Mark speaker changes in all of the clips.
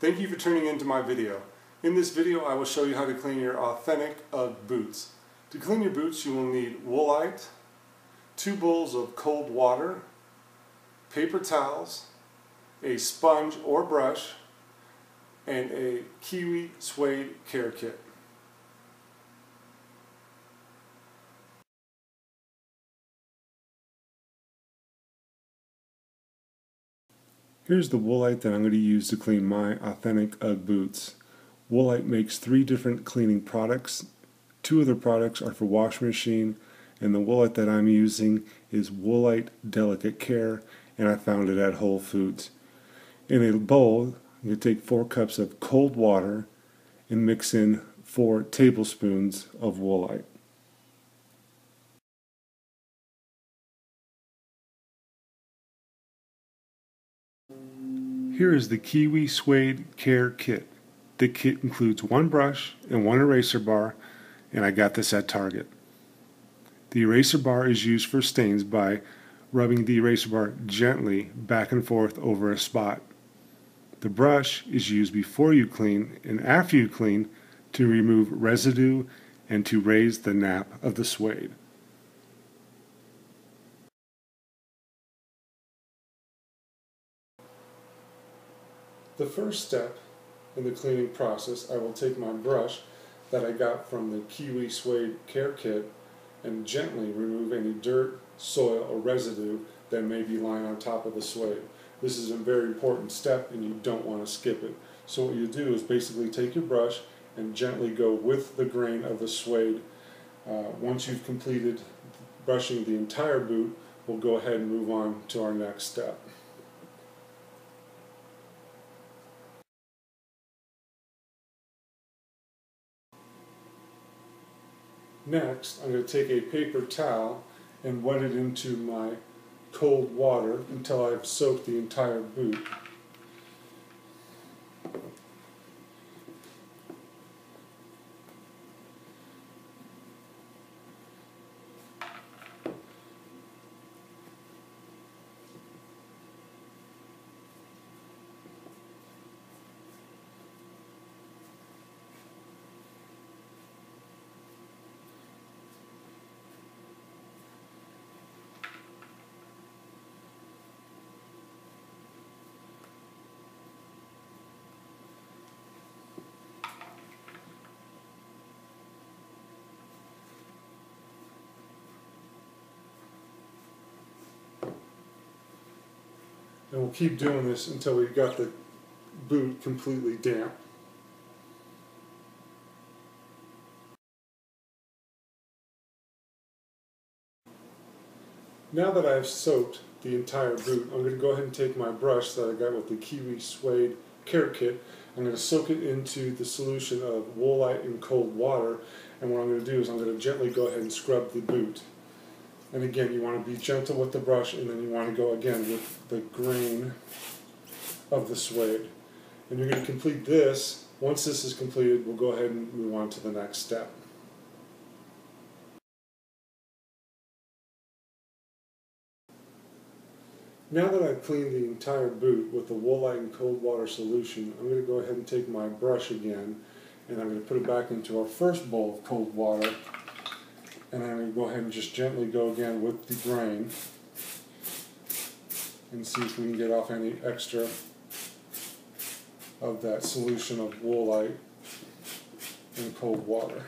Speaker 1: Thank you for tuning into my video. In this video I will show you how to clean your authentic UGG boots. To clean your boots you will need Woolite, 2 bowls of cold water, paper towels, a sponge or brush, and a Kiwi Suede Care Kit. Here's the Woolite that I'm going to use to clean my authentic UGG boots. Woolite makes 3 different cleaning products. 2 of the products are for washing machine, and the Woolite that I'm using is Woolite Delicate Care, and I found it at Whole Foods. In a bowl, I'm going to take 4 cups of cold water and mix in 4 tablespoons of Woolite. Here is the Kiwi Suede Care Kit. The kit includes 1 brush and 1 eraser bar, and I got this at Target. The eraser bar is used for stains by rubbing the eraser bar gently back and forth over a spot. The brush is used before you clean and after you clean to remove residue and to raise the nap of the suede. The first step in the cleaning process, I will take my brush that I got from the Kiwi Suede Care Kit and gently remove any dirt, soil, or residue that may be lying on top of the suede. This is a very important step and you don't want to skip it. So what you do is basically take your brush and gently go with the grain of the suede. Once you've completed brushing the entire boot, we'll go ahead and move on to our next step. Next, I'm going to take a paper towel and wet it into my cold water until I've soaked the entire boot. And we'll keep doing this until we've got the boot completely damp. Now that I've soaked the entire boot, I'm going to go ahead and take my brush that I got with the Kiwi Suede Care Kit. I'm going to soak it into the solution of Woolite in cold water, and what I'm going to do is I'm going to gently go ahead and scrub the boot. And again, you want to be gentle with the brush, and then you want to go again with the grain of the suede. And you're going to complete this. Once this is completed, we'll go ahead and move on to the next step. Now that I've cleaned the entire boot with the Woolite in cold water solution, I'm going to go ahead and take my brush again, and I'm going to put it back into our first bowl of cold water. And I'm going to go ahead and just gently go again with the grain and see if we can get off any extra of that solution of Woolite in cold water.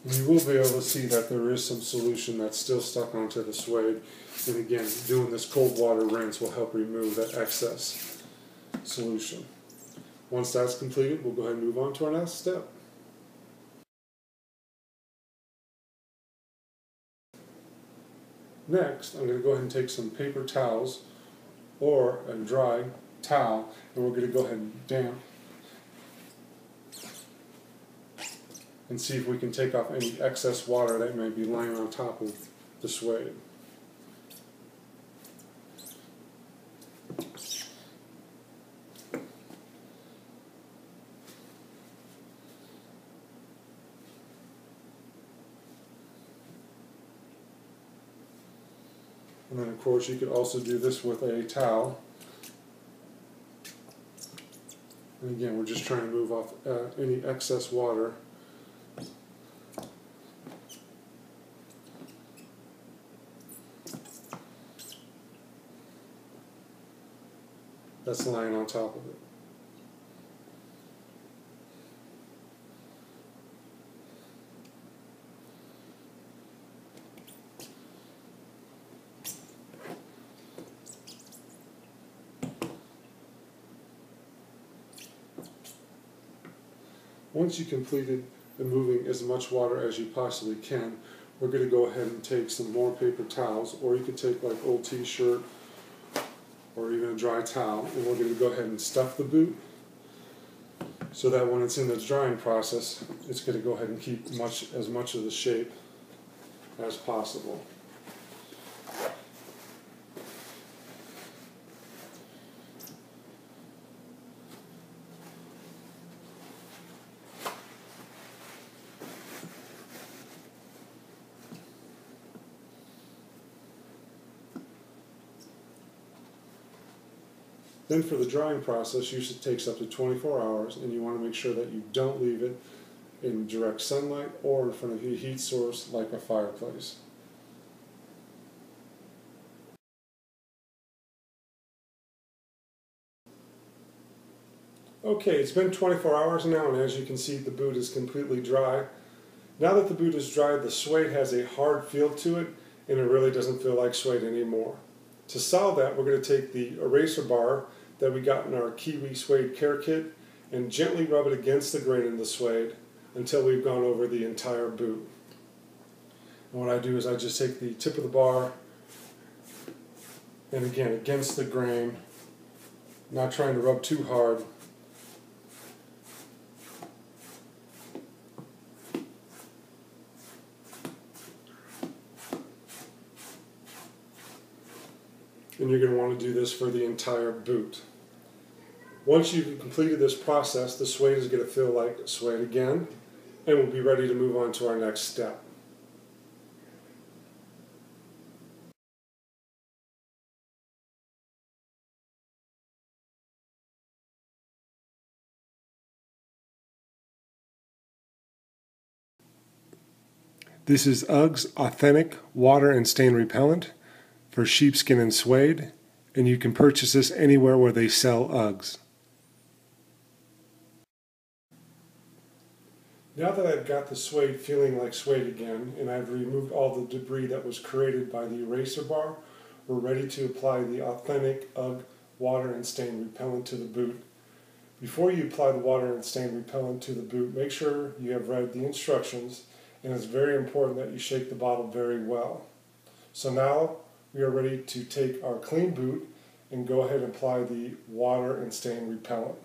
Speaker 1: You will be able to see that there is some solution that's still stuck onto the suede. And again, doing this cold water rinse will help remove that excess solution. Once that's completed, we'll go ahead and move on to our next step. Next, I'm going to go ahead and take some paper towels or a dry towel, and we're going to go ahead and damp and see if we can take off any excess water that may be lying on top of the suede. And then of course you could also do this with a towel. And again, we're just trying to move off any excess water. That's lying on top of it. Once you completed removing as much water as you possibly can, we're going to go ahead and take some more paper towels, or you could take like old t-shirt or even a dry towel, and we're going to go ahead and stuff the boot so that when it's in the drying process, it's going to go ahead and keep as much of the shape as possible. Then for the drying process, usually takes up to 24 hours, and you want to make sure that you don't leave it in direct sunlight or in front of a heat source like a fireplace. Okay, it's been 24 hours now, and as you can see, the boot is completely dry. Now that the boot is dry, the suede has a hard feel to it, and it really doesn't feel like suede anymore. To solve that, we're going to take the eraser bar that we got in our Kiwi Suede Care Kit and gently rub it against the grain in the suede until we've gone over the entire boot. And what I do is I just take the tip of the bar and again against the grain, not trying to rub too hard. And you're going to want to do this for the entire boot. Once you've completed this process, the suede is going to feel like suede again, and we'll be ready to move on to our next step. This is UGG's Authentic Water and Stain Repellent for sheepskin and suede, and you can purchase this anywhere where they sell UGGs. Now that I've got the suede feeling like suede again, and I've removed all the debris that was created by the eraser bar, we're ready to apply the authentic UGG water and stain repellent to the boot. Before you apply the water and stain repellent to the boot, make sure you have read the instructions, and it's very important that you shake the bottle very well. So now we are ready to take our clean boot and go ahead and apply the water and stain repellent.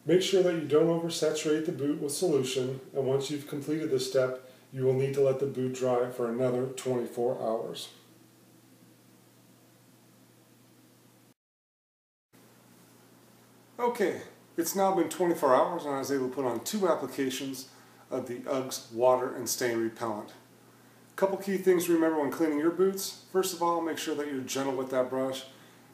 Speaker 1: Make sure that you don't oversaturate the boot with solution, and once you've completed this step, you will need to let the boot dry for another 24 hours. Okay, it's now been 24 hours and I was able to put on 2 applications of the UGG's water and stain repellent. Couple key things to remember when cleaning your boots. First of all, make sure that you're gentle with that brush.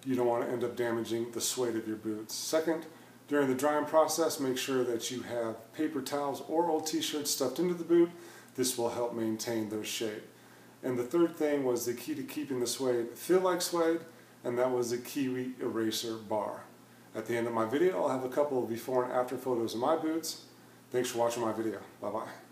Speaker 1: You don't want to end up damaging the suede of your boots. Second, during the drying process, make sure that you have paper towels or old t-shirts stuffed into the boot. This will help maintain their shape. And the third thing was the key to keeping the suede feel like suede, and that was the Kiwi eraser bar. At the end of my video, I'll have a couple of before and after photos of my boots. Thanks for watching my video. Bye-bye.